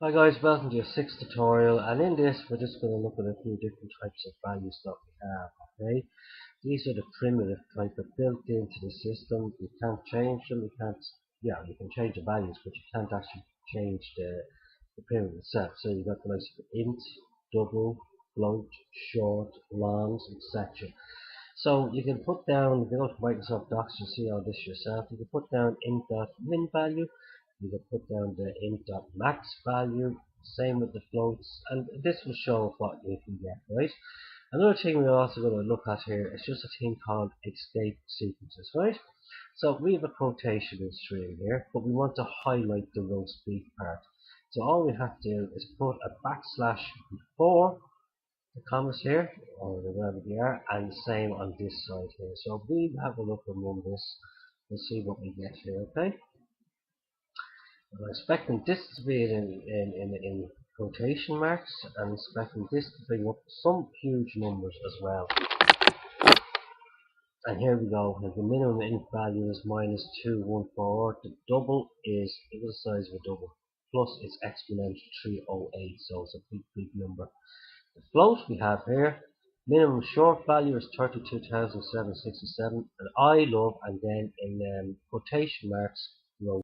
Hi guys, welcome to your sixth tutorial, and in this we're just going to look at a few different types of values that we have. Okay, these are the primitive type that built into the system. You can't change them. You can change the values, but you can't actually change the primitive itself. So you've got the likes of int, double, float, short, longs, etc. So you can put down, if you go to Microsoft Docs, you'll see all this yourself. You can put down int.min value, you can put down the int.max value, same with the floats, and this will show what you can get, right? Another thing we're also going to look at here is just a thing called escape sequences, right? So we have a quotation in string here, but we want to highlight the roast beef part. So all we have to do is put a backslash before the commas here, or wherever they are, and the same on this side here. So we have a look and run this and see what we get here, okay? I'm expecting this to be in quotation marks, and expecting this to bring up some huge numbers as well. And here we go, and the minimum int value is -214, the double is the size of a double, plus it's exponential 308, so it's a big number. The float we have here, minimum short value is 32,767, and I love, and then in quotation marks, row